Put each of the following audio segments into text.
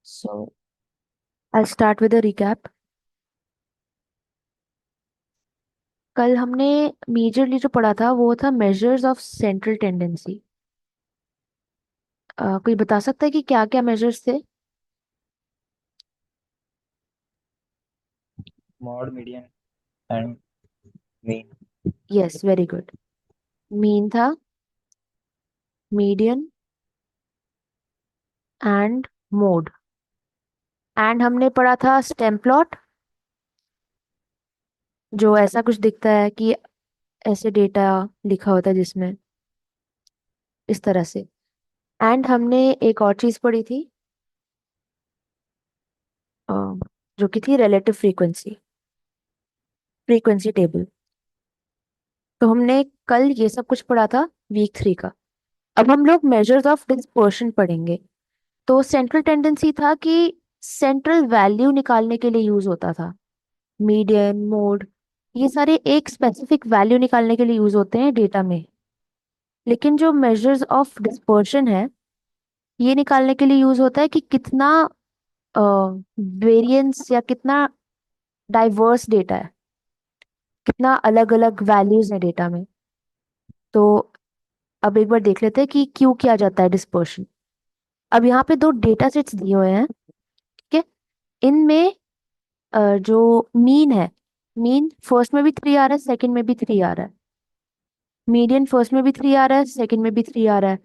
So I'll start with a recap. कल हमने majorly जो पढ़ा था वो था मेजर्स ऑफ सेंट्रल टेंडेंसी। कोई बता सकता है कि क्या क्या मेजर्स थे? Mod median and mean. Yes, very good. Mean था, मीडियन एंड मोड। एंड हमने पढ़ा था स्टेम प्लॉट, जो ऐसा कुछ दिखता है कि ऐसे डेटा लिखा होता है जिसमें इस तरह से। एंड हमने एक और चीज पढ़ी थी, अ, जो कि थी रिलेटिव फ्रीक्वेंसी, फ्रीक्वेंसी टेबल। तो हमने कल ये सब कुछ पढ़ा था वीक 3 का। अब हम लोग मेजर्स ऑफ डिस्पर्शन पढ़ेंगे। तो सेंट्रल टेंडेंसी था कि सेंट्रल वैल्यू निकालने के लिए यूज होता था। मीडियन, मोड, ये सारे एक स्पेसिफिक वैल्यू निकालने के लिए यूज होते हैं डेटा में। लेकिन जो मेजर्स ऑफ डिस्पर्शन है, ये निकालने के लिए यूज होता है कि कितना वेरिएंस या कितना डाइवर्स डेटा है, कितना अलग अलग वैल्यूज है डेटा में। तो अब एक बार देख लेते हैं कि क्यों किया जाता है डिस्पर्शन। अब यहाँ पे दो डेटा सेट्स दिए हुए हैं, ठीक है। इनमें जो मीन है, मीन फर्स्ट में भी 3 आ रहा है, सेकंड में भी 3 आ रहा है। मीडियन फर्स्ट में भी 3 आ रहा है, सेकंड में भी 3 आ रहा है।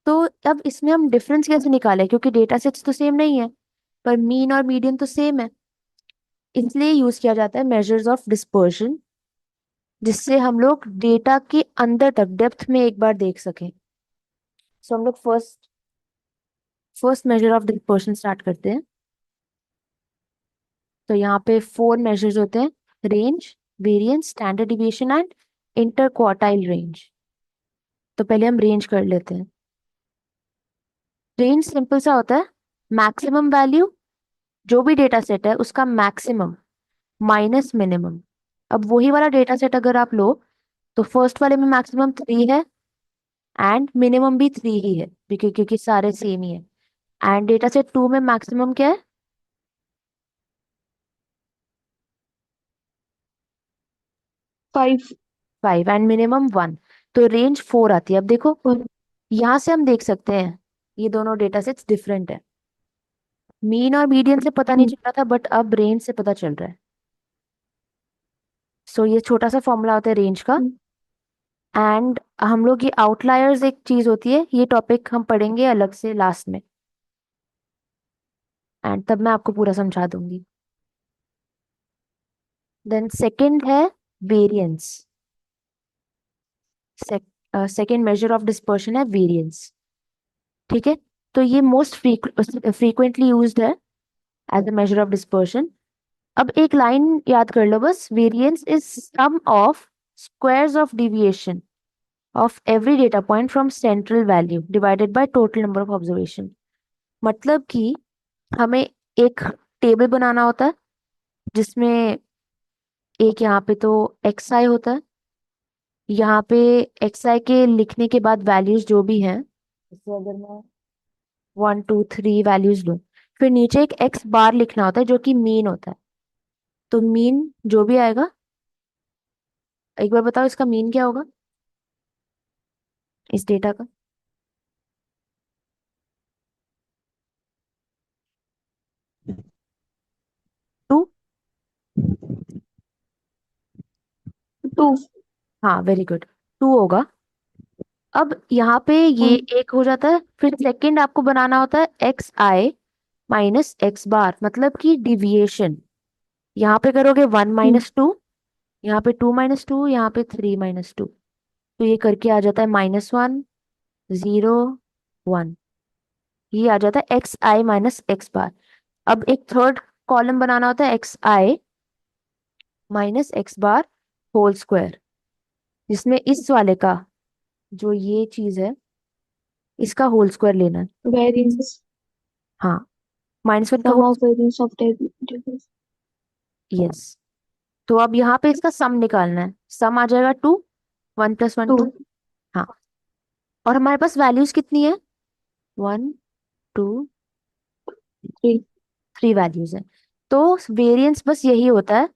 तो अब इसमें हम डिफरेंस कैसे निकालें, क्योंकि डेटा सेट्स तो सेम नहीं है, पर मीन और मीडियन तो सेम है। इसलिए यूज किया जाता है मेजर्स ऑफ डिस्पर्शन, जिससे हम लोग डेटा के अंदर तक डेप्थ में एक बार देख सकें। सो हम लोग first first major of dispersion start करते हैं। तो यहाँ पे 4 मेजर्स होते हैं: range, variance, standard deviation and inter quartile range. तो पहले हम रेंज कर लेते हैं। रेंज सिंपल सा होता है, मैक्सिमम वैल्यू, जो भी डेटा सेट है उसका मैक्सिमम माइनस मिनिमम। अब वही वाला डेटा सेट अगर आप लो, तो फर्स्ट वाले में मैक्सिमम 3 है एंड मिनिमम भी 3 ही है, क्योंकि सारे सेम ही है। एंड डेटा सेट 2 में मैक्सिमम क्या है? 5। 5 एंड मिनिमम 1। तो रेंज 4 आती है। अब देखो, यहाँ से हम देख सकते हैं ये दोनों डेटा सेट्स डिफरेंट है। मीन और मीडियन से पता नहीं चल रहा था, बट अब रेंज से पता चल रहा है। सो ये छोटा सा फॉर्मूला होता है रेंज का। एंड हम लोग ये आउटलायर्स एक चीज होती है, ये टॉपिक हम पढ़ेंगे अलग से लास्ट में, एंड तब मैं आपको पूरा समझा दूंगी। देन सेकंड है variance. Second measure of dispersion है वेरिएंस, ठीक है। तो ये मोस्ट फ्रीक्वेंटली यूज्ड है as a measure of dispersion. अब एक लाइन याद कर लो बस: variance is sum of squares of deviation of every data point from central value divided by total number of observation. मतलब कि हमें एक टेबल बनाना होता है, जिसमें एक यहाँ पे तो एक्स आई होता है। यहाँ पे एक्स आई के लिखने के बाद वैल्यूज जो भी हैं, जैसे अगर मैं 1 2 3 वैल्यूज लूँ, फिर नीचे एक एक्स बार लिखना होता है जो कि मीन होता है। तो मीन जो भी आएगा, एक बार बताओ इसका मीन क्या होगा इस डेटा का? 2। 2। हाँ, वेरी गुड, 2 होगा। अब यहाँ पे ये एक हो जाता है, फिर सेकंड आपको बनाना होता है एक्स आई माइनस एक्स बार, मतलब कि डिविएशन। यहाँ पे करोगे 1 - 2, यहाँ पे 2 - 2, यहाँ पे 3 - 2। तो ये करके आ जाता है -1 0 1। ये आ जाता है x i minus x bar. अब एक थर्ड कॉलम बनाना होता है x i minus x bar whole square, जिसमें इस वाले का, जो ये चीज है, इसका होल स्क्वायर लेना है। Variance. हाँ, -1 का Sum whole. of variance of tables. Yes. तो अब यहाँ पे इसका सम निकालना है। सम आ जाएगा 2, 1 + 1 2। 2। हाँ। और हमारे पास वैल्यूज कितनी है? 1 2 Three. 3 वैल्यूज हैं। तो वेरिएंस बस यही होता है,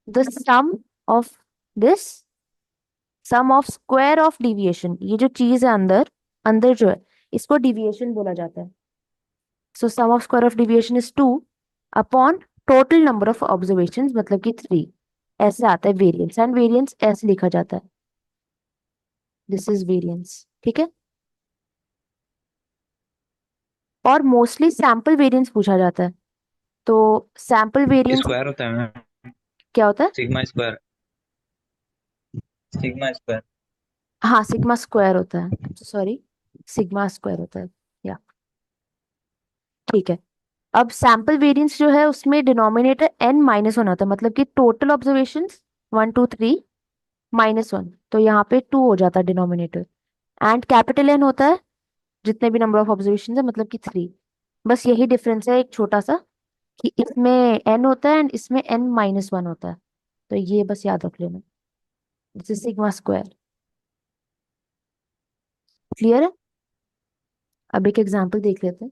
the sum of this, sum of square of deviation. ये जो चीज है अंदर, अंदर जो है, इसको डिविएशन बोला जाता है। So sum of square of deviation is 2 upon total number of observations, मतलब कि 3। ऐसे आता है वेरिएंस, एंड वेरिएंस ऐसे लिखा जाता है, दिस इज वेरिएंस। ठीक है। और मोस्टली सैंपल वेरिएंस पूछा जाता है। तो सैंपल वेरिएंस स्क्वायर होता है मैम, क्या होता है? Sigma square, sigma square. हाँ, सिग्मा स्क्वायर होता है, सॉरी, सिग्मा स्क्वायर होता है, या ठीक है। अब सैंपल वेरिएंस जो है उसमें डिनोमिनेटर n-1 होता है, मतलब कि टोटल ऑब्जर्वेशंस 1 2 3 -1, तो यहाँ पे 2 हो जाता है डिनोमिनेटर। एंड कैपिटल N होता है जितने भी नंबर ऑफ ऑब्जर्वेशन है, मतलब कि 3। बस यही डिफरेंस है एक छोटा सा, कि इसमें n होता है एंड इसमें n-1 होता है। तो ये बस याद रख लेना, this is sigma square. Clear है? अब एक एग्जांपल देख लेते हैं।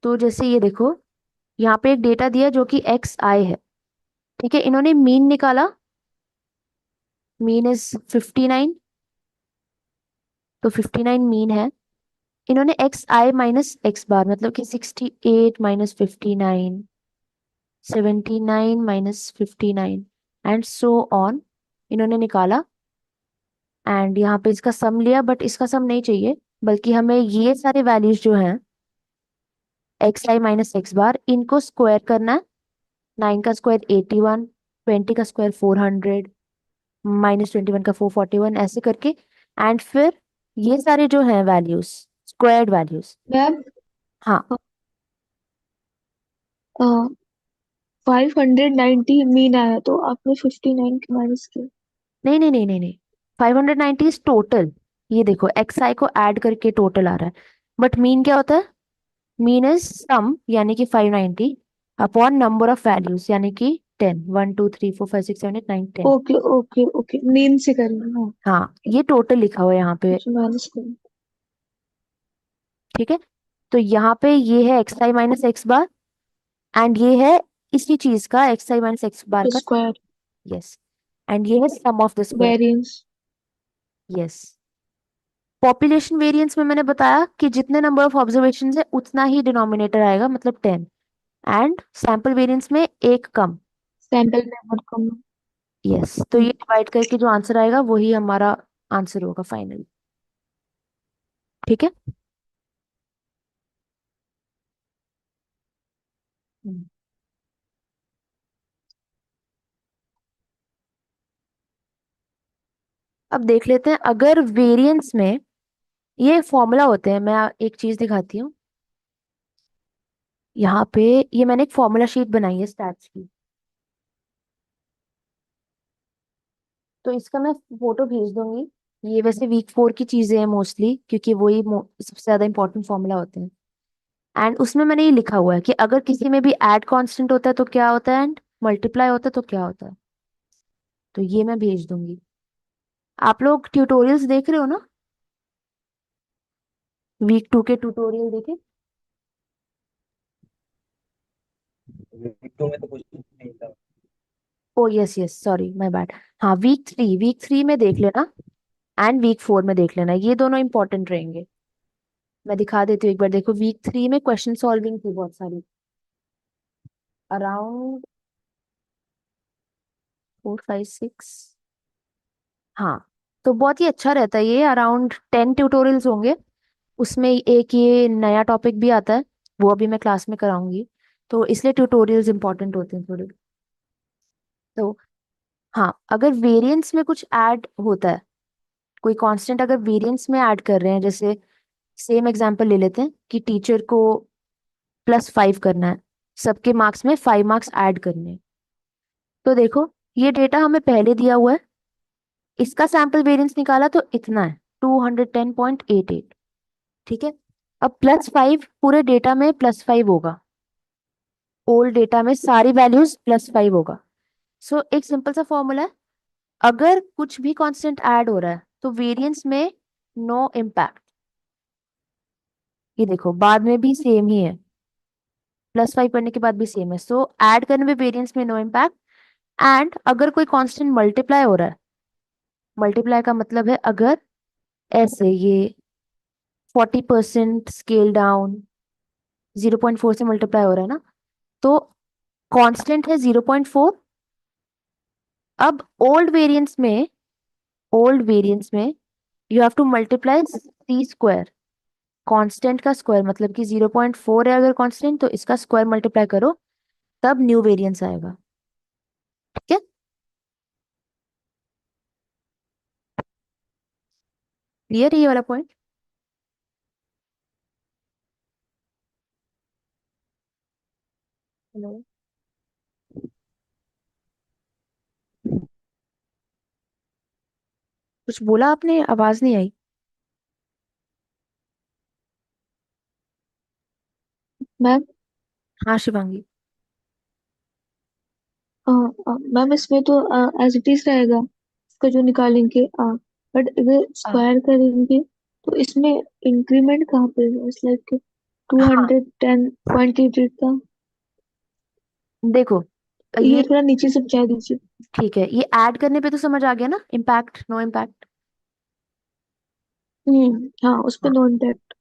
तो जैसे ये देखो, यहाँ पे एक डेटा दिया जो कि xi है। ठीक है, इन्होंने मीन निकाला, मीन इज 59, तो 59 मीन है। इन्होंने xi माइनस x बार, मतलब कि 68 minus 59, 79 minus 59 and so on, इन्होंने निकाला। एंड यहाँ पे इसका सम लिया, बट इसका सम नहीं चाहिए, बल्कि हमें ये सारे वैल्यूज जो हैं xi माइनस x बार, इनको स्क्वायर करना है। 9 का स्क्वायर 81, 20 का स्क्वायर 400, -21 का 441, ऐसे करके। एंड फिर ये सारे जो हैं वैल्यूज, स्क्वायर्ड वैल्यूज। मैम, हाँ, 590 मीन आया, तो आपने 59 के माइनस किया। नहीं नहीं नहीं नहीं नहीं, 590 इज टोटल। ये देखो xi को ऐड करके टोटल आ रहा है, बट मीन क्या होता है? मीन इज सम, यानी कि 590 अपॉन नंबर ऑफ वैल्यूज, यानी कि 10, 1 2 3 4 5 6 7 8 9 10। ओके ओके ओके, मीन से करेंगे। हाँ, हाँ, ये टोटल लिखा हुआ है यहाँ पे। तो माइनस करेंगे। ठीक है, तो यहाँ पे ये है xi minus x bar, and ये है इसी चीज का xi माइनस x बार का, स्क्वायर यस। एंड ये है sum of the square, variance. Yes. Population variance में मैंने बताया कि जितने नंबर ऑफ ऑब्जर्वेशन है उतना ही डिनोमिनेटर आएगा, मतलब 10। एंड सैंपल वेरिएंस में एक कम, सैंपल नंबर कम। यस। तो ये डिवाइड करके जो आंसर आएगा वही हमारा आंसर होगा फाइनल। ठीक है। हम्म। अब देख लेते हैं, अगर वेरिएंस में ये फॉर्मूला होते हैं, मैं एक चीज दिखाती हूँ। यहाँ पे ये मैंने एक फॉर्मूला शीट बनाई है स्टैट्स की, तो इसका मैं फोटो भेज दूंगी। ये वैसे वीक 4 की चीजें हैं मोस्टली, क्योंकि वही सबसे ज्यादा इंपॉर्टेंट फॉर्मूला होते हैं। एंड उसमें मैंने ये लिखा हुआ है कि अगर किसी में भी ऐड कांस्टेंट होता है तो क्या होता है, एंड मल्टीप्लाई होता है तो क्या होता है। तो ये मैं भेज दूंगी। आप लोग ट्यूटोरियल्स देख रहे हो ना? वीक 2 के ट्यूटोरियल देखे? वीक 2 में तो कुछ नहीं था। ओ yes yes, sorry my bad. हाँ, वीक 3 में देख लेना, एंड वीक 4 में देख लेना, ये दोनों इंपॉर्टेंट रहेंगे। मैं दिखा देती हूँ एक बार, देखो वीक 3 में क्वेश्चन सॉल्विंग थी बहुत सारी, अराउंड 4 5 6। हाँ, तो बहुत ही अच्छा रहता है ये, अराउंड 10 ट्यूटोरियल्स होंगे। उसमें एक ये नया टॉपिक भी आता है, वो अभी मैं क्लास में कराऊंगी, तो इसलिए ट्यूटोरियल्स इंपॉर्टेंट होते हैं थोड़े। तो हाँ, अगर वेरिएंस में कुछ ऐड होता है, कोई कांस्टेंट अगर वेरिएंस में ऐड कर रहे हैं, जैसे सेम एग्जांपल ले लेते हैं कि टीचर को +5 करना है, सबके मार्क्स में 5 मार्क्स ऐड करने हैं। तो देखो, ये डेटा हमें पहले दिया हुआ है, इसका सैंपल वेरिएंस निकाला तो इतना है 210.88। ठीक है, अब +5 पूरे डेटा में +5 होगा, ओल्ड डेटा में सारी वैल्यूज +5 होगा। सो एक सिंपल सा फॉर्मूला है, अगर कुछ भी कांस्टेंट ऐड हो रहा है तो वेरिएंस में नो इम्पैक्ट, ये देखो बाद में भी सेम ही है, +5 करने के बाद भी सेम है, सो ऐड करने में वेरिएंस में नो इम्पैक्ट। एंड अगर कोई कांस्टेंट मल्टीप्लाई हो रहा है, मल्टीप्लाई का मतलब है अगर ऐसे ये 40% स्केल डाउन 0.4 से मल्टीप्लाई हो रहा है ना, तो कांस्टेंट है 0.4। अब ओल्ड वेरिएंस में you have to multiply C²। Constant का स्क्वायर मतलब कि 0.4 है अगर कांस्टेंट, तो इसका स्क्वायर मल्टीप्लाई करो, तब न्यू वेरिएंस आएगा। ठीक है, क्लियर है ये वाला पॉइंट? हेलो, कुछ बोला आपने, आवाज नहीं आई। मैम हाँ शिवांगी। मैम इसमें तो एज इट इज रहेगा, इसका जो निकालेंगे। बट अगर हाँ स्क्वायर करेंगे तो इसमें इंक्रीमेंट कहाँ पे है? इट्स लाइक टू हाँ, hundred ten point eight eight का। देखो ये ये थोड़ा नीचे से बचा दीजिए। ठीक है, ये ऐड करने पे तो समझ आ गया ना, इम्पैक्ट नो इम्पैक्ट। हाँ, उस पे हाँ, नो इम्पैक्ट।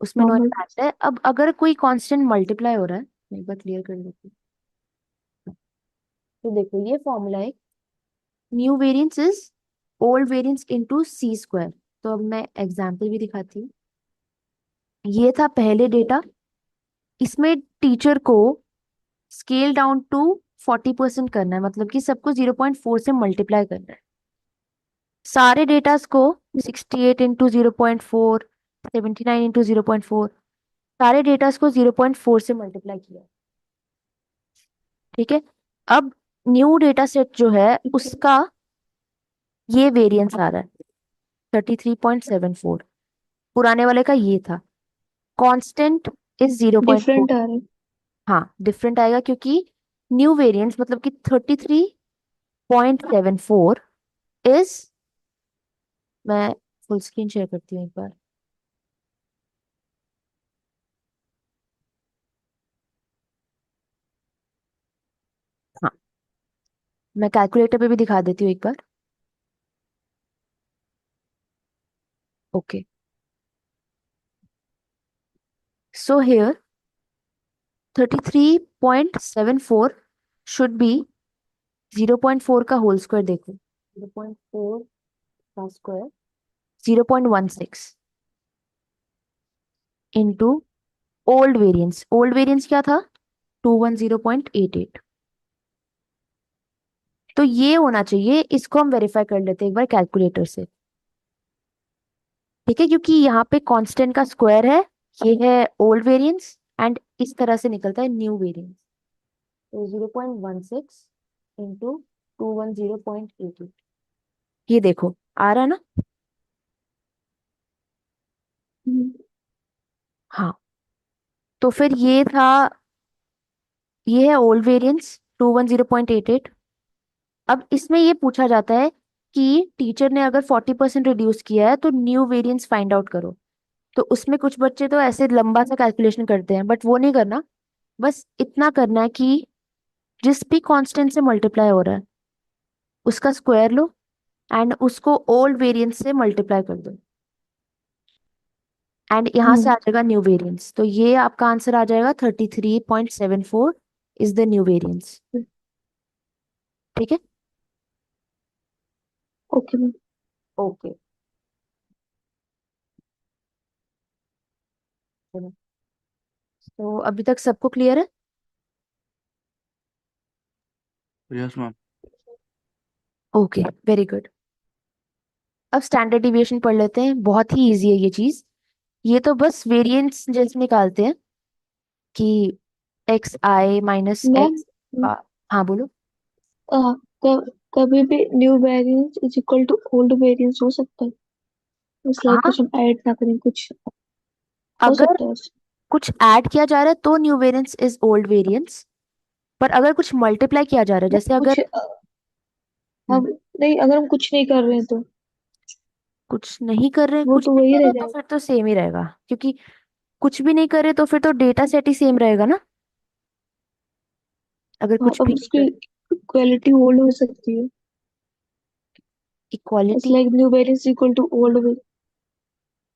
उसमें नो नॉर्मल। इम्पैक्ट है। अब अगर कोई कांस्टेंट मल्टीप्लाई हो रहा है, मैं एक बार क्लियर कर देती हूँ। तो देखो ये फॉर्मूला है, new variance is old variance into C²। तो अब मैं एग्जांपल भी दिखाती हूँ। ये था पहले डेटा, इसमें टीचर को स्केल डाउन टू 40% करना है, मतलब कि सबको 0.4 से मल्टीप्लाई करना है। सारे डेटास को 68 × 0.4, 79 × 0.4, सारे डेटास को 0.4 से मल्टीप्लाई किया। ठीक है, अब न्यू डेटा सेट जो है उसका ये वेरिएंस आ रहा है 33.74, पुराने वाले का ये था। Constant is 0.4। डिफरेंट आ रहा है। हाँ डिफरेंट आएगा क्योंकि न्यू वेरिएंस मतलब कि 33.74 इज, मैं फुल स्क्रीन शेयर करती हूँ एक बार। हाँ, मैं कैलकुलेटर पे भी दिखा देती हूँ एक बार। Okay, so here 33.74 should be 0.4 का होल स्क्वायर, देखो 0.4 का स्क्वायर 0.16 इंटू ओल्ड वेरिएंस क्या था 210.88। तो ये होना चाहिए, इसको हम वेरीफाई कर लेते हैं एक बार कैलकुलेटर से। ठीक है, क्योंकि यहाँ पे कांस्टेंट का स्क्वायर है, ये है ओल्ड वेरिएंस, एंड इस तरह से निकलता है न्यू वेरिएंस। तो 0.16 इंटू 210.88, ये देखो आ रहा है ना। हम्म, हाँ, तो फिर ये है ओल्ड वेरिएंस 210.88। अब इसमें ये पूछा जाता है कि टीचर ने अगर 40% रिड्यूस किया है तो न्यू वेरिएंस फाइंड आउट करो। तो उसमें कुछ बच्चे तो ऐसे लंबा सा कैलकुलेशन करते हैं, बट वो नहीं करना। बस इतना करना है कि जिस भी कांस्टेंट से मल्टीप्लाई हो रहा है उसका स्क्वायर लो एंड उसको ओल्ड वेरिएंस से मल्टीप्लाई कर दो, एंड यहाँ से हम्म, आ जाएगा न्यू वेरिएंस। तो ये आपका आंसर आ जाएगा 33.74 इज द न्यू वेरिएंस। ठीक है, ओके मैम। ओके, तो अभी तक सबको क्लियर है? Yes ma'am. Okay, very good. अब स्टैंडर्ड डिविएशन पढ़ लेते हैं, बहुत ही इजी है ये चीज। ये तो बस वेरिएंस जैसे निकालते हैं कि xi - मैम x। हाँ बोलो। कभी भी new variance is equal to old variance हो सकता है? इट्स लाइक हाँ, कुछ हम ऐड ना करें, कुछ हो अगर सकता है ऐसे? कुछ ऐड किया जा रहा है तो new variance is old variance, पर अगर कुछ मल्टीप्लाई किया जा रहा है, जैसे कुछ अगर हम्म, हम नहीं, अगर हम कुछ नहीं कर रहे हैं तो कुछ नहीं कर रहे हैं, वो कुछ तो नहीं वही कर रह रहे तो जाएगा। फिर तो सेम ही रहेगा, क्योंकि कुछ भी नहीं करे तो फिर तो डेटा सेट ही सेम रहेगा ना, अगर हाँ, कुछ अब भी नहीं उसकी करे। क्वालिटी होल्ड हो सकती है। It's equality, like new variance equal to old.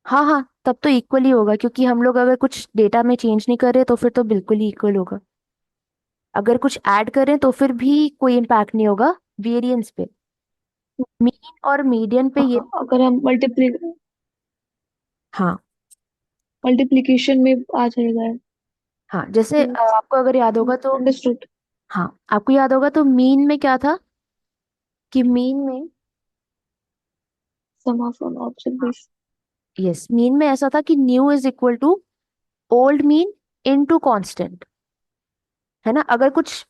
हाँ हाँ, तब तो इक्वल ही होगा, क्योंकि हम लोग अगर कुछ डेटा में चेंज नहीं कर रहे तो फिर तो बिल्कुल ही इक्वल होगा। अगर कुछ ऐड करें तो फिर भी कोई इम्पैक्ट नहीं होगा वेरिएंस पे। मीन और मीडियन पे ये, हाँ, अगर हम हाँ मल्टीप्लिकेशन में आ जाएगा। हाँ, जैसे आपको अगर याद होगा तो, अंडरस्टूड। हाँ आपको याद होगा तो मीन में क्या था, कि मीन में, सम ऑफ एन हाँ ऑब्जर्वेशन। यस, मीन में ऐसा था कि new is equal to old mean into constant, है ना। अगर कुछ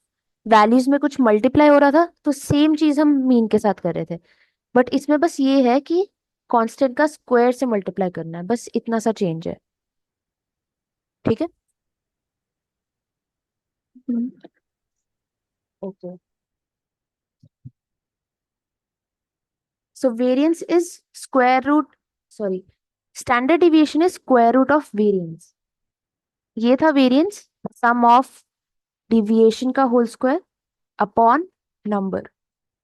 वैल्यूज में कुछ मल्टीप्लाई हो रहा था तो सेम चीज हम मीन के साथ कर रहे थे, बट इसमें बस ये है कि कांस्टेंट का स्क्वायर से मल्टीप्लाई करना है, बस इतना सा चेंज है। ठीक है। Okay, so variance is square root, sorry, standard deviation is square root of variance. ये था वेरिएंस, सम ऑफ डिविएशन का whole square upon number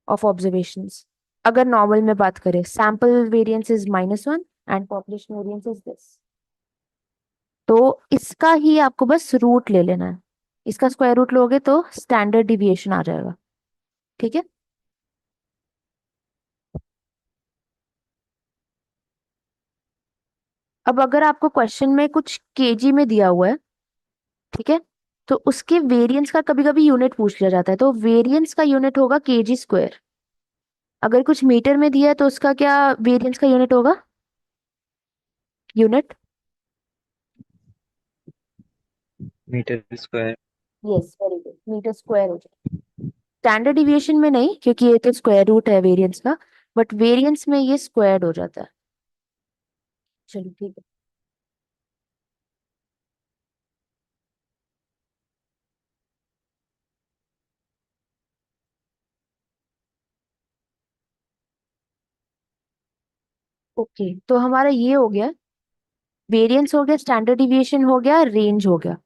of observations. अगर नॉर्मल में बात करें, sample variance is -1 and population variance is this. तो इसका ही आपको बस रूट ले लेना है, इसका स्क्वायर रूट लोगे तो स्टैंडर्ड डिविएशन आ जाएगा। ठीक है। अब अगर आपको क्वेश्चन में कुछ केजी में दिया हुआ है, ठीक है, तो उसके वेरिएंस का कभी कभी यूनिट पूछ लिया जाता है, तो वेरिएंस का यूनिट होगा केजी स्क्वायर। अगर कुछ मीटर में दिया है तो उसका क्या वेरिएंस का यूनिट होगा, unit. Metre square. Yes, very good, metre square हो जाएगा। स्टैंडर्ड डिविएशन में नहीं, क्योंकि ये तो स्क्वायर रूट है वेरिएंस का, बट वेरिएंस में ये स्क्वायर्ड हो जाता है। चलो ठीक है। ओके, तो हमारा ये हो गया, वेरिएंस हो गया, स्टैंडर्ड डिविएशन हो गया, रेंज हो गया।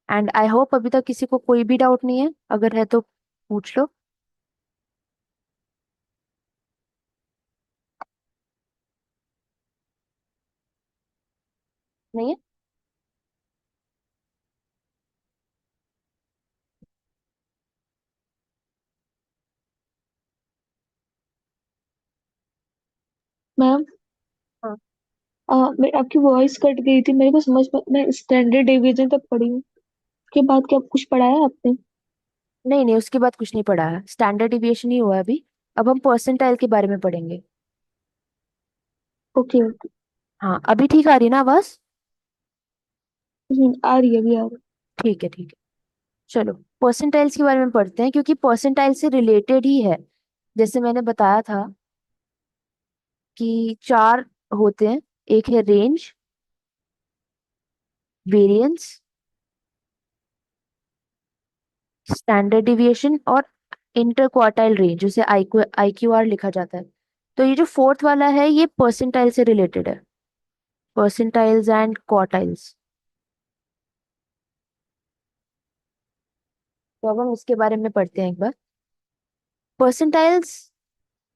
एंड आई होप अभी तक किसी को कोई भी डाउट नहीं है, अगर है तो पूछ लो। नहीं है? मैम, हाँ। मैं आपकी वॉइस कट गई थी, मेरे को समझ मैं स्टैंडर्ड डिवीजन तक पढ़ी हूँ। उसके बाद क्या कुछ पढ़ाया आपने? नहीं नहीं, उसके बाद कुछ नहीं पढ़ा है, स्टैंडर्ड डिविएशन ही हुआ है अभी। अब हम परसेंटाइल के बारे में पढ़ेंगे। Okay okay. हाँ, अभी ठीक आ रही है ना आवाज? आ रही है, अभी आ रही ठीक है ठीक है। चलो परसेंटाइल्स के बारे में पढ़ते हैं, क्योंकि परसेंटाइल से रिलेटेड ही है। जैसे मैंने बताया था कि चार होते हैं, एक है रेंज, वेरिएंस, स्टैंडर्ड डिविएशन और इंटर क्वार्टाइल रेंज, उसे IQR लिखा जाता है। तो ये जो फोर्थ वाला है ये परसेंटाइल से रिलेटेड है, परसेंटाइल्स एंड क्वार्टाइल्स। तो अब हम उसके बारे में पढ़ते हैं एक बार। परसेंटाइल्स,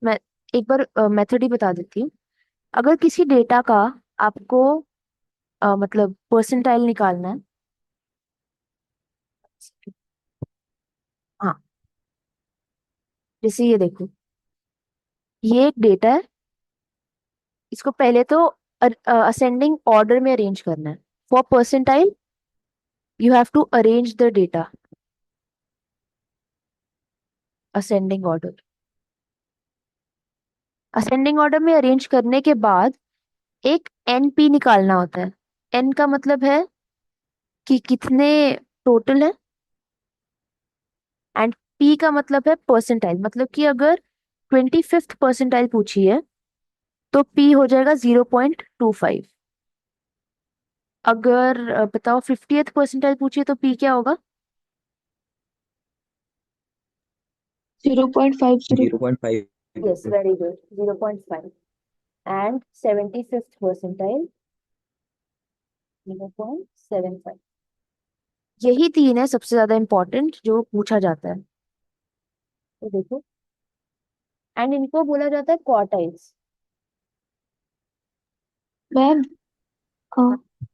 मैं एक बार मेथड ही बता देती हूँ। अगर किसी डेटा का आपको मतलब परसेंटाइल निकालना है, हाँ, जैसे ये देखो, ये एक डेटा है, इसको पहले तो असेंडिंग ऑर्डर में अरेंज करना है। For percentile you have to arrange the data ascending order. Ascending order में अरेंज करने के बाद एक NP निकालना होता है। N का मतलब है कि कितने टोटल है, एंड P का मतलब है परसेंटाइल, मतलब कि अगर 25th परसेंटाइल पूछी है तो P हो जाएगा 0.25। अगर बताओ 50th परसेंटाइल पूछी है तो P क्या होगा? 0.50। 0.5। Yes, very good, 0.5। And 75th percentile 0. 0.75। यही तीन है सबसे ज्यादा इंपॉर्टेंट जो पूछा जाता है। तो देखो, एंड इनको बोला जाता है क्वार्टाइल्स। मैम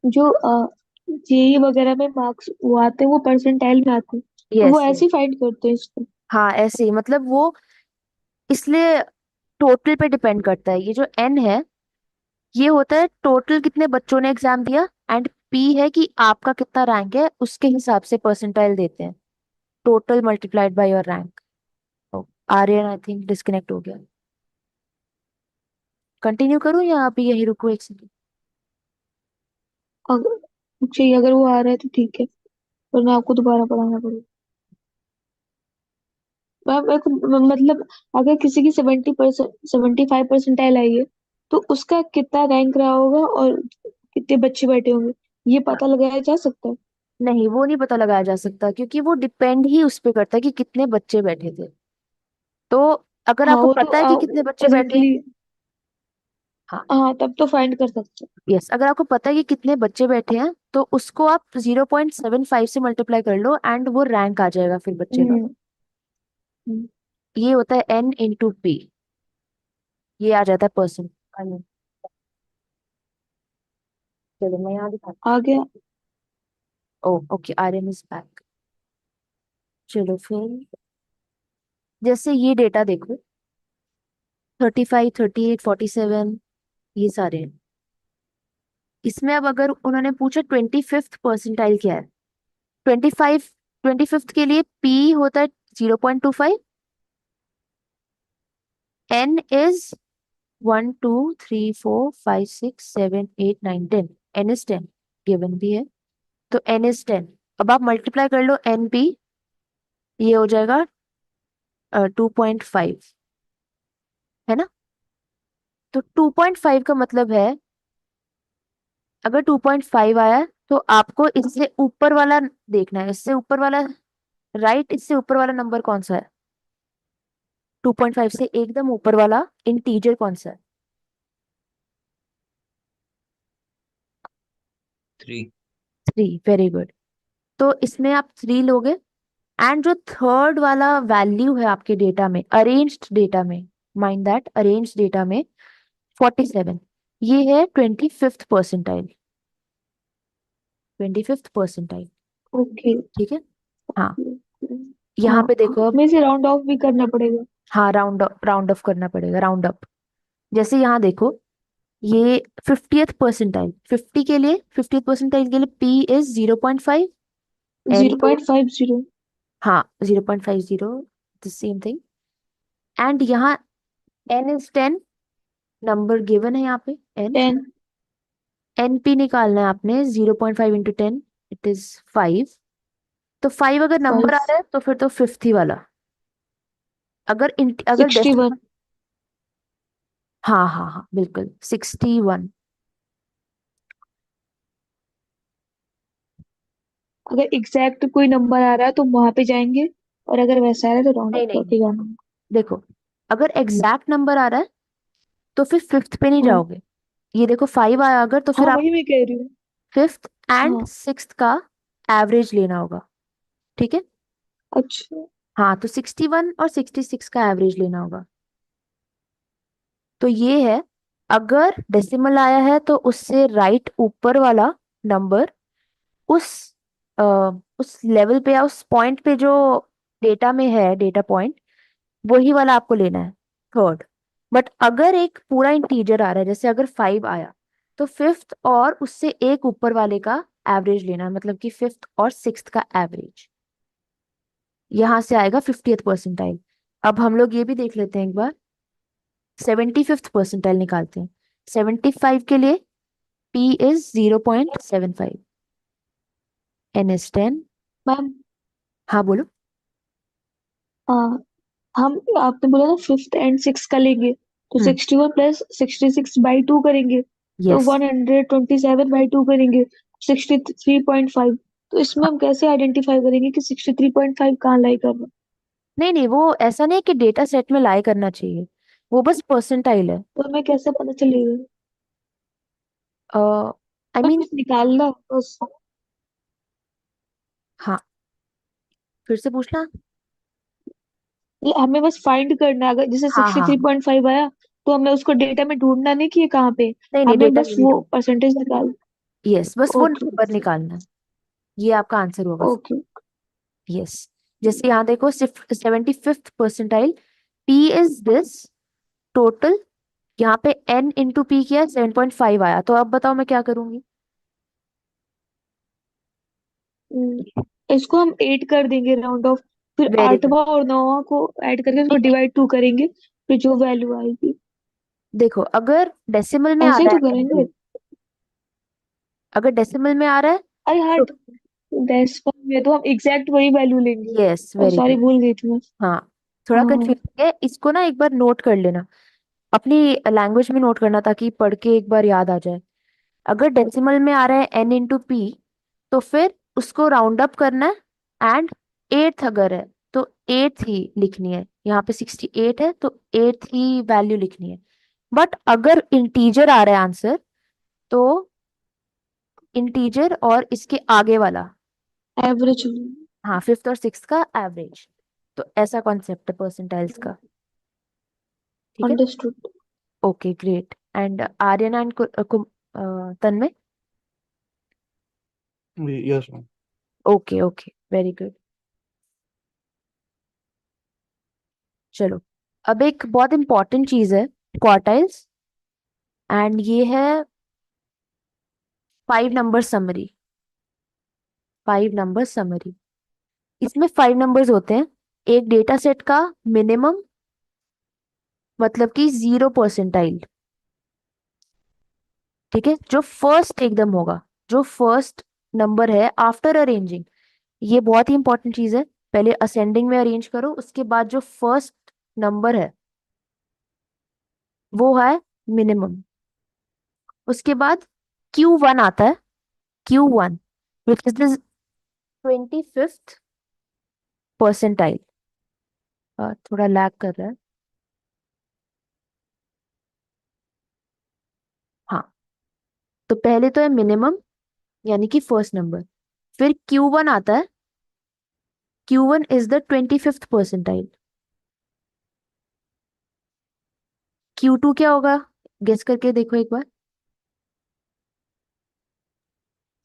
जो जेई वगैरह में मार्क्स वो आते हैं वो परसेंटाइल में आते हैं, तो वो यस ऐसे यस। ही फाइंड करते हैं इसको। हाँ ऐसे ही, मतलब वो इसलिए टोटल पे डिपेंड करता है। ये जो एन है ये होता है टोटल कितने बच्चों ने एग्जाम दिया, एंड पी है कि आपका कितना रैंक है, उसके हिसाब से परसेंटाइल देते हैं। Total multiplied by your rank. Aryan I think disconnect हो गया। कंटिन्यू करूं या अभी यही रुको एक सेकंड? अगर चाहिए, अगर वो आ रहा है तो ठीक है, वरना आपको दोबारा पढ़ाना पड़ेगा। मैम मेरे को मतलब अगर किसी की 75% आई है तो उसका कितना रैंक रहा होगा और कितने बच्चे बैठे होंगे, ये हाँ, पता लगाया जा सकता है? नहीं वो नहीं पता लगाया जा सकता, क्योंकि वो डिपेंड ही उस पे करता है कि कितने बच्चे बैठे थे। तो अगर हाँ आपको वो तो पता है कि कितने बच्चे बैठे हैं। प्रेजेंटली, हाँ हाँ तब तो फाइंड कर सकते हैं। यस, अगर आपको पता है कि कितने बच्चे बैठे हैं तो उसको आप 0.75 से मल्टीप्लाई कर लो एंड वो रैंक आ जाएगा फिर बच्चे का। हम्म हम्म, ये होता है एन इंटू पी। ये आ जाता है परसेंट। चलो मैं यहाँ दिखा। आ गया। ओ ओके, आर्यन इज बैक। चलो फिर, जैसे ये डेटा देखो, 35, 38, 47, ये सारे हैं। इसमें अब अगर उन्होंने पूछा 25th परसेंटाइल क्या है, 25, 25th के लिए पी होता है 0.25। N is 1 2 3 4 5 6 7 8 9 10। N is 10, given भी है। तो एन इज 10। अब आप मल्टीप्लाई कर लो एन पी, ये हो जाएगा 2.5, है ना? तो 2.5 का मतलब है, अगर 2.5 आया है, तो आपको इससे ऊपर वाला देखना है। इससे ऊपर वाला, राइट, इससे ऊपर वाला नंबर कौन सा है? 2.5 से एकदम ऊपर वाला इंटीजर कौन सा है? 3। 3, वेरी गुड। तो इसमें आप 3 लोगे, एंड जो थर्ड वाला वैल्यू है आपके डेटा में, अरेंज्ड डेटा में, माइंड दैट अरेंज्ड डेटा में 47, ये है 25th percentile. 25th percentile. Okay. ठीक है। हाँ, हाँ यहाँ पे देखो अब। उसमें से राउंड ऑफ भी करना पड़ेगा? हाँ, राउंड ऑफ करना पड़ेगा, राउंड अप। जैसे यहाँ देखो, ये 50th परसेंटाइल, 50 के लिए p is 0.5। N zero two, point five zero हाँ 0.50, द सेम थिंग। एंड यहाँ एन इज 10, नंबर गिवन है यहाँ पे एन। 10 एन पी निकालना है आपने, 0.5 इंटू 10, इट इज 5। तो 5 अगर नंबर 5 आ रहा है तो फिर तो फिफ्थ ही वाला। अगर 61। डेसिमल, हाँ हाँ हाँ बिल्कुल 61। अगर एग्जैक्ट कोई नंबर आ रहा है तो वहां पे जाएंगे, और अगर वैसा आ रहा है तो राउंड नहीं अप नहीं नहीं, करके जाना। देखो, अगर एग्जैक्ट नंबर आ रहा है तो फिर फिफ्थ पे नहीं हाँ जाओगे। ये देखो 5 आया अगर, तो फिर हाँ आप वही मैं कह रही हूँ। फिफ्थ एंड हाँ सिक्स्थ का एवरेज लेना होगा। ठीक है। अच्छा। हाँ, तो 61 और 66 का एवरेज लेना होगा। तो ये है, अगर डेसिमल आया है तो उससे राइट ऊपर वाला नंबर, उस अ, उस लेवल पे या उस पॉइंट पे जो डेटा में है, डेटा पॉइंट, वही वाला आपको लेना है, थर्ड। बट अगर एक पूरा इंटीजर आ रहा है, जैसे अगर 5 आया, तो फिफ्थ और उससे एक ऊपर वाले का एवरेज लेना है, मतलब कि फिफ्थ और सिक्स्थ का एवरेज। यहां से आएगा 50th परसेंटाइल। अब हम लोग ये भी देख लेते हैं एक बार, 75th परसेंटाइल निकालते हैं। 75 के लिए p is 0.75। N is 10। Ma'am हाँ बोलो। हम आपने बोला ना फिफ्थ एंड सिक्स का लेंगे, तो हम्म। 61 प्लस 66/2 करेंगे, तो यस। 127/2 करेंगे, 63.5। तो इसमें हम कैसे आइडेंटिफाई करेंगे कि 63.5 कहाँ लाई कर रहा है? नहीं नहीं, वो ऐसा नहीं है कि डेटा सेट में लाई करना चाहिए, वो बस परसेंटाइल है। तो हमें कैसे पता चलेगा? आई बस मीन, बस निकालना है, बस। फिर से पूछना। ये हमें बस फाइंड करना है, अगर जैसे हाँ सिक्सटी हाँ थ्री पॉइंट फाइव आया तो हमें उसको डेटा में ढूंढना नहीं कि ये कहाँ पे है। नहीं नहीं, हमें डेटा बस में नहीं वो ढूंढ। परसेंटेज निकाल। यस, बस वो ओके नंबर निकालना है। ये आपका आंसर होगा। ओके। यस। जैसे यहाँ देखो, 75th percentile, P is this total. यहाँ पे n इंटू पी किया, 7.5 आया। तो अब बताओ मैं क्या करूंगी। इसको हम 8 कर देंगे राउंड ऑफ, फिर वेरी गुड। आठवां और नौवां को ऐड करके उसको डिवाइड 2 करेंगे, फिर जो वैल्यू आएगी। देखो, अगर डेसिमल में आ ऐसे ही रहा तो है करेंगे। NP, अगर डेसिमल में आ रहा है अरे हाँ, तो डेसिमल में तो हम एग्जैक्ट वही वैल्यू लेंगे। यस, और वेरी सॉरी, गुड। भूल गई थी मैं। हाँ, थोड़ा हाँ। कंफ्यूज है, इसको ना एक बार नोट कर लेना, अपनी लैंग्वेज में नोट करना, ताकि पढ़ के एक बार याद आ जाए। अगर डेसिमल में आ रहा है n इंटू पी, तो फिर उसको राउंड अप करना है, एंड एट्थ अगर है तो एट्थ ही लिखनी है। यहाँ पे 68 है तो एट्थ ही वैल्यू लिखनी है। बट अगर इंटीजर आ रहा है आंसर, तो इंटीजर और इसके आगे वाला, एवरेज। हाँ, फिफ्थ और सिक्स्थ का एवरेज। तो ऐसा कॉन्सेप्ट है परसेंटाइल्स का। ठीक है। Understood. Okay, great. And Aryan and Tanmay. Yes ma'am. Okay okay, very good. चलो, अब एक बहुत इंपॉर्टेंट चीज है, क्वार्टाइल्स, एंड ये है 5 नंबर समरी। 5 नंबर समरी, इसमें 5 नंबर्स होते हैं। एक डेटा सेट का मिनिमम, मतलब कि 0 परसेंटाइल। ठीक है, जो फर्स्ट एकदम होगा, जो फर्स्ट नंबर है आफ्टर अरेंजिंग। ये बहुत ही इंपॉर्टेंट चीज है। पहले असेंडिंग में अरेंज करो, उसके बाद जो फर्स्ट नंबर है वो है मिनिमम। उसके बाद Q1 आता है। Q1 which is the 25th percentile. थोड़ा लैग कर रहा है। हाँ, तो पहले तो है मिनिमम, यानी कि फर्स्ट नंबर। फिर Q1 आता है। Q1 is the 25th percentile. Q2 क्या होगा, गेस करके देखो एक बार।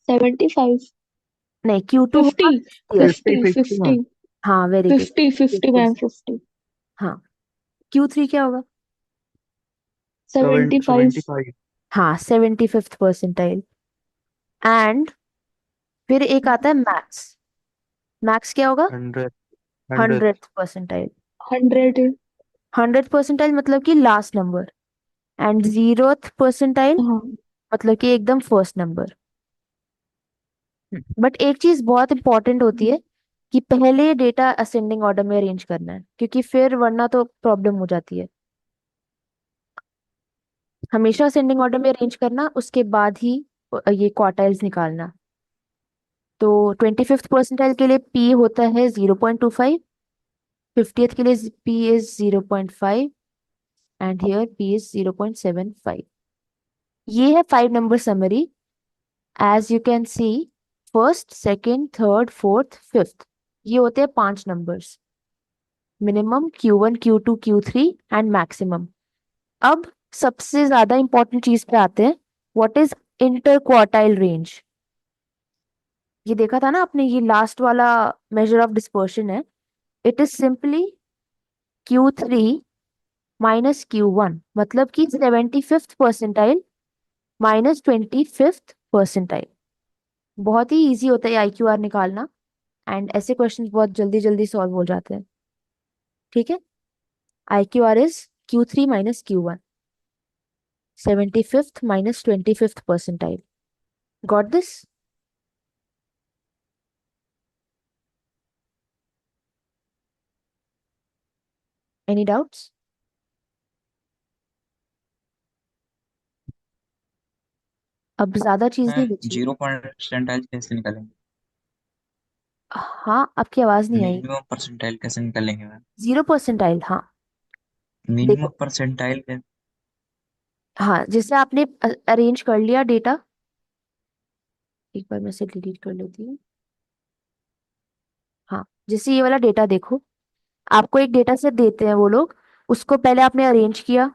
75। नहीं, Q2 फिफ्टी। होगा ईयर। Fifty fifty fifty ma'am. Fifty. हाँ, very good. Fifty fifty ma'am, 50। हाँ, Q3 क्या होगा। 75। 75। हाँ, 75th परसेंटाइल। एंड फिर एक आता है मैक्स। मैक्स क्या होगा, 100। 100। 100th percentile. 100। 100th परसेंटाइल मतलब कि last number. And 0th percentile हाँ। मतलब कि एकदम फर्स्ट नंबर। बट एक चीज बहुत इंपॉर्टेंट होती है, कि पहले डेटा असेंडिंग ऑर्डर में अरेंज करना है, क्योंकि फिर वरना तो प्रॉब्लम हो जाती है। हमेशा असेंडिंग ऑर्डर में अरेंज करना, उसके बाद ही ये क्वार्टाइल्स निकालना। तो 25th परसेंटाइल के लिए पी होता है 0.25, 50th के लिए p is 0.5, and here p is 0.75। ये है 5 number summary. As you can see, first, second, third, fourth, fifth, ये होते हैं 5 numbers. Minimum, Q1, Q2, Q3 and maximum. अब सबसे ज्यादा इंपॉर्टेंट चीज पे आते हैं, what is inter quartile range. ये देखा था ना आपने, ये लास्ट वाला मेजर ऑफ डिस्पर्शन है। It is simply Q3 minus Q1, मतलब कि 75th percentile minus 25th percentile. बहुत ही इजी होता है IQR निकालना, एंड ऐसे क्वेश्चंस बहुत जल्दी जल्दी सॉल्व हो जाते हैं। ठीक है, IQR is Q3 minus Q1, 75th minus 25th percentile. Got this. Any doubts. अब ज्यादा चीज नहीं मैम बची। 0 परसेंटाइल कैसे निकालेंगे? हाँ, आपकी आवाज नहीं आई। मिनिमम परसेंटाइल कैसे निकालेंगे मैम? 0 परसेंटाइल, हाँ। मिनिमम देखो, परसेंटाइल हाँ, जैसे आपने अरेंज कर लिया डेटा, एक बार मैं से डिलीट कर लेती हूँ। हाँ, जैसे ये वाला डेटा देखो, आपको एक डेटा सेट देते हैं वो लोग, उसको पहले आपने अरेंज किया,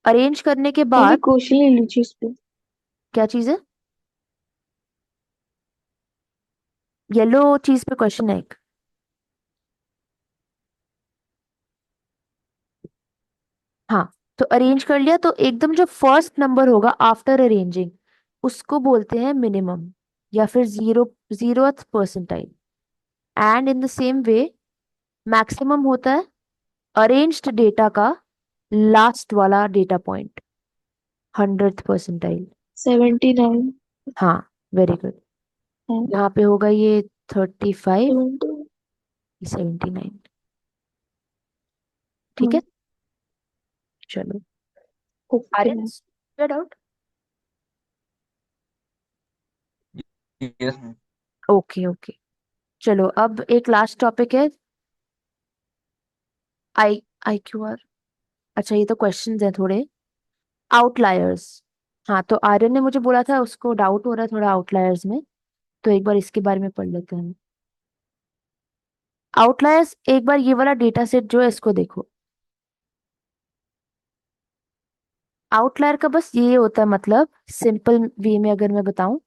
अरेंज करने के पहले बाद क्वेश्चन ले लीजिए इस पे। क्या चीज है, येलो चीज पे क्वेश्चन है एक। हाँ, तो अरेंज कर लिया तो एकदम जो फर्स्ट नंबर होगा आफ्टर अरेंजिंग उसको बोलते हैं मिनिमम या फिर zeroth percentile. And in the same way maximum होता है अरेंज्ड डेटा का लास्ट वाला डेटा पॉइंट, 100th परसेंटाइल। 79। हाँ, वेरी गुड। हाँ यहाँ पे होगा ये 35, 70। 79। ठीक हाँ है, चलो। Okay Aryan, ma'am. Doubt? Yes ma'am. Okay okay, चलो अब एक लास्ट टॉपिक है, आई आई क्यू आर। अच्छा, ये तो क्वेश्चंस हैं थोड़े, आउटलायर्स। हाँ, तो आर्यन ने मुझे बोला था उसको डाउट हो रहा है थोड़ा आउटलायर्स में, तो एक बार इसके बारे में पढ़ लेते हैं। आउटलायर्स, एक बार ये वाला डेटा सेट जो है इसको देखो। आउटलायर का बस ये होता है, मतलब सिंपल वे में अगर मैं बताऊं,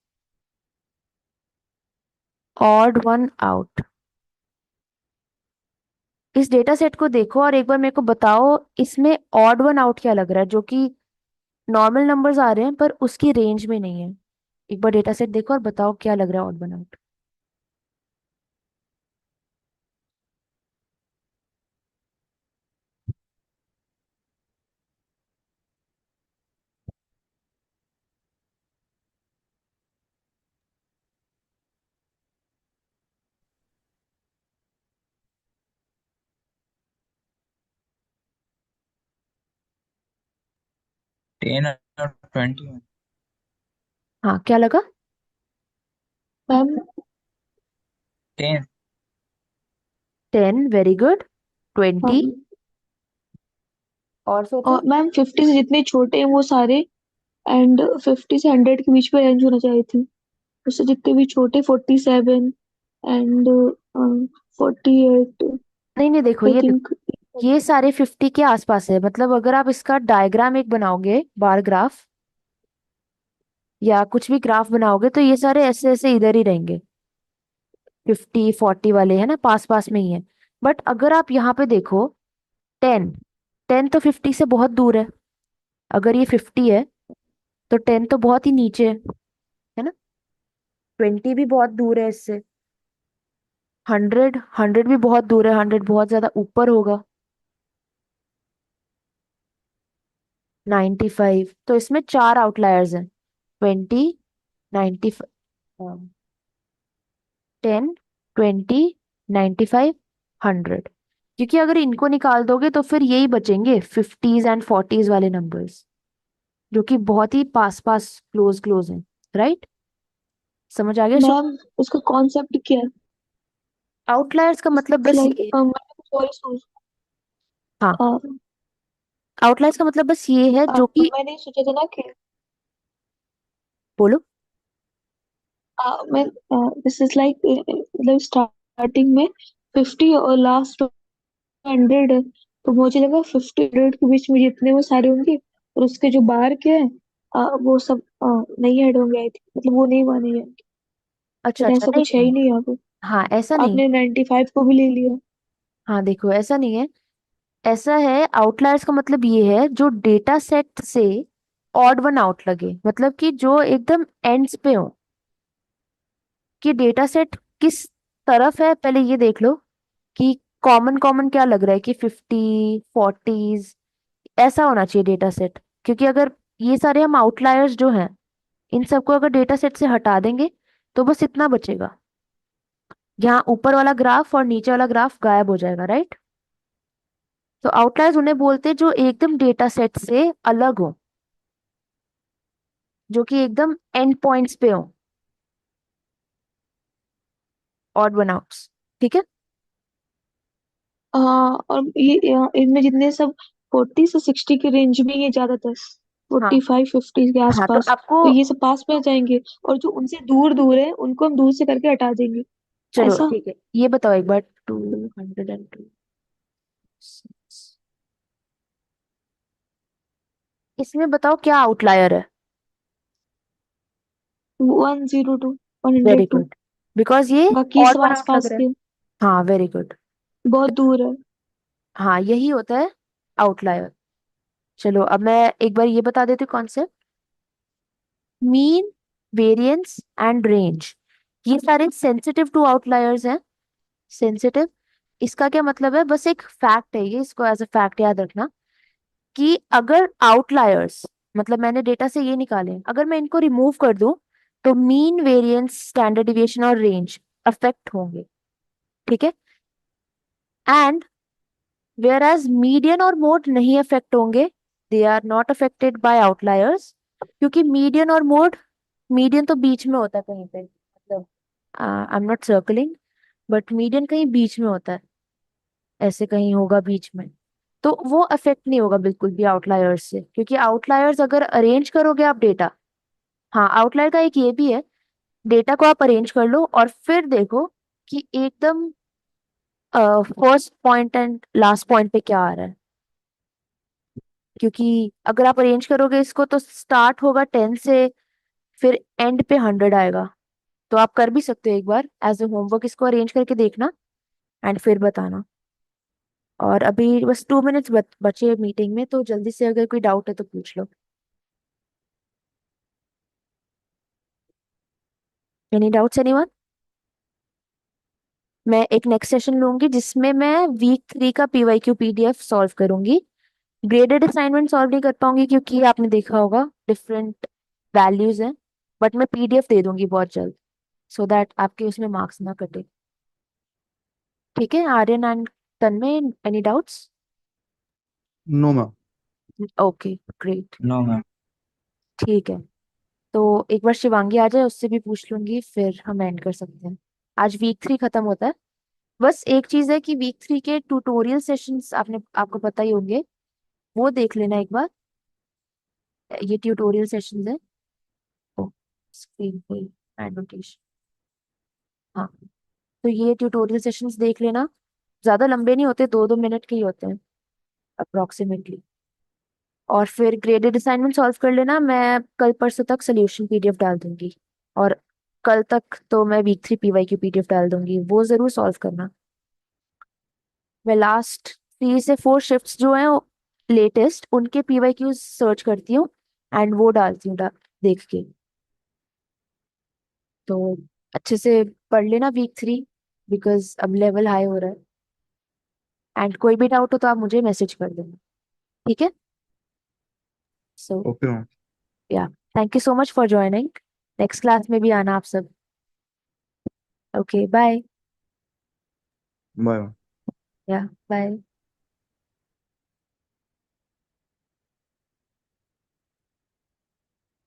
ऑड वन आउट। इस डेटा सेट को देखो और एक बार मेरे को बताओ इसमें ऑड वन आउट क्या लग रहा है, जो कि नॉर्मल नंबर्स आ रहे हैं पर उसकी रेंज में नहीं है। एक बार डेटा सेट देखो और बताओ क्या लग रहा है ऑड वन आउट। टेन और 20 में। हाँ, क्या लगा? मैम 10। 10, very good. 20, हाँ, और सोचो। और मैम 50 से जितने छोटे हैं वो सारे, एंड 50 से 100 के बीच में रेंज होना चाहिए थी। उससे जितने भी छोटे 47 एंड 48 नहीं नहीं, देखो आई ये थिंक। देखो, ये सारे 50 के आसपास है, मतलब अगर आप इसका डायग्राम एक बनाओगे, बार ग्राफ या कुछ भी ग्राफ बनाओगे, तो ये सारे ऐसे ऐसे इधर ही रहेंगे, 50 40 वाले है ना, पास पास में ही है। बट अगर आप यहाँ पे देखो, 10, 10 तो 50 से बहुत दूर है। अगर ये 50 है तो 10 तो बहुत ही नीचे है ना, 20 भी बहुत दूर है इससे, 100 भी बहुत दूर है, 100 बहुत ज्यादा ऊपर होगा, 95। तो इसमें चार आउटलायर्स हैं, 20, 95, 10, 20, 95, 100। क्योंकि अगर इनको निकाल दोगे तो फिर यही बचेंगे 50s एंड 40s वाले नंबर्स, जो कि बहुत ही पास पास क्लोज क्लोज हैं। राइट, समझ आ गया? सो मैम उसका कॉन्सेप्ट क्या है? आउटलायर्स का मतलब बस लाइक ये, मैंने कुछ और ही सोच हाँ, अ, आउटलायर्स का मतलब बस ये है जो कि, मैंने सोचा था ना कि बोलो। मैं दिस इज लाइक मतलब स्टार्टिंग में 50 और लास्ट 100 है, तो मुझे लगा 50 100 के बीच में जितने वो सारे होंगे, और उसके जो बाहर के हैं वो सब नहीं ऐड होंगे, आई थिंक, मतलब वो नहीं माने जाएंगे। अच्छा बट अच्छा, ऐसा नहीं कुछ है नहीं, ही नहीं यहाँ पे। हाँ ऐसा नहीं। आपने 95 को भी ले लिया। हाँ देखो, ऐसा नहीं है, ऐसा है, आउटलायर्स का मतलब ये है जो डेटा सेट से ऑड वन आउट लगे, मतलब कि जो एकदम एंड्स पे हो, कि डेटा सेट किस तरफ है पहले ये देख लो, कि कॉमन कॉमन क्या लग रहा है, कि 50 40s ऐसा होना चाहिए डेटा सेट। क्योंकि अगर ये सारे हम आउटलायर्स जो हैं इन सबको अगर डेटा सेट से हटा देंगे तो बस इतना बचेगा, यहाँ ऊपर वाला ग्राफ और नीचे वाला ग्राफ गायब हो जाएगा। राइट, तो आउटलायर्स उन्हें बोलते हैं जो एकदम डेटा सेट से अलग हो, जो कि एकदम एंड पॉइंट्स पे हो, ऑड वन आउट्स। ठीक है, हाँ, और ये इनमें जितने सब 40 से 60 के रेंज में ये ज्यादातर हाँ 45 50 के हाँ, तो आसपास, आपको, तो ये सब पास में आ जाएंगे, और जो उनसे दूर दूर है उनको हम दूर से करके हटा देंगे। चलो ऐसा ठीक है, ये बताओ एक बार, 202, इसमें बताओ क्या आउटलायर है। 102, वेरी 102। गुड, बिकॉज ये बाकी ऑड सब वन आस आउट लग पास रहा है। के हाँ वेरी गुड। बहुत दूर है। हाँ यही होता है आउटलायर। चलो अब मैं एक बार ये बता देती हूँ concept. Mean, variance and range, ये सारे सेंसिटिव टू आउटलायर्स हैं। सेंसिटिव, इसका क्या मतलब है, बस एक फैक्ट है ये, इसको एज अ फैक्ट याद रखना कि अगर आउटलायर्स, मतलब मैंने डेटा से ये निकाले, अगर मैं इनको रिमूव कर दूं तो मीन, वेरिएंस, स्टैंडर्ड डिविएशन और रेंज अफेक्ट होंगे। ठीक है। एंड वेयर एज मीडियन और मोड नहीं अफेक्ट होंगे, they are not affected by outliers, क्योंकि मीडियन और मोड, मीडियन तो बीच में होता है कहीं पे, मतलब I am not circling, but median कहीं बीच में होता है, ऐसे कहीं होगा बीच में, तो वो अफेक्ट नहीं होगा बिल्कुल भी आउटलायर्स से, क्योंकि आउटलायर्स अगर अरेंज करोगे आप डेटा, हाँ आउटलायर का एक ये भी है, डेटा को आप अरेंज कर लो और फिर देखो कि एकदम first point and last point पे क्या आ रहा है, क्योंकि अगर आप अरेंज करोगे इसको तो स्टार्ट होगा 10 से, फिर एंड पे 100 आएगा। तो आप कर भी सकते हो एक बार एज ए होमवर्क, इसको अरेंज करके देखना एंड फिर बताना। और अभी बस 2 मिनट्स बचे मीटिंग में, तो जल्दी से अगर कोई डाउट है तो पूछ लो। Any doubts anyone? मैं एक नेक्स्ट सेशन लूंगी जिसमें मैं वीक 3 का पीवाईक्यू पीडीएफ सॉल्व करूंगी। ग्रेडेड असाइनमेंट सॉल्व नहीं कर पाऊंगी क्योंकि आपने देखा होगा डिफरेंट वैल्यूज हैं, बट मैं पीडीएफ दे दूंगी बहुत जल्द, सो दैट आपके उसमें मार्क्स ना कटे। ठीक है Aryan and Tanmay, any doubts? No ma'am. Okay great. No ma'am. ठीक है, तो एक बार शिवांगी आ जाए, उससे भी पूछ लूंगी, फिर हम एंड कर सकते हैं। आज वीक 3 खत्म होता है। बस एक चीज है कि वीक 3 के ट्यूटोरियल सेशंस आपको पता ही होंगे, वो देख लेना एक बार। ये ट्यूटोरियल सेशंस है। ओ, स्क्रीन पे एडवर्टाइज, हाँ, तो ये ट्यूटोरियल सेशंस देख लेना, ज्यादा लंबे नहीं होते, 2-2 मिनट के ही होते हैं अप्रोक्सीमेटली। और फिर ग्रेडेड असाइनमेंट सॉल्व कर लेना, मैं कल परसों तक सोल्यूशन पीडीएफ डाल दूंगी, और कल तक तो मैं वीक 3 पीवाईक्यू पीडीएफ डाल दूंगी, वो जरूर सॉल्व करना। मैं लास्ट 3 से 4 शिफ्ट्स जो हैं लेटेस्ट, उनके पीवाईक्यू सर्च करती हूँ एंड वो डालती हूँ देख के। तो अच्छे से पढ़ लेना वीक 3, बिकॉज अब लेवल हाई हो रहा है। एंड कोई भी डाउट हो तो आप मुझे मैसेज कर देना। ठीक है। So okay ma'am. Yeah, thank you so much for joining. Next class में भी आना आप सब। Okay bye. Bye ma'am. Yeah bye.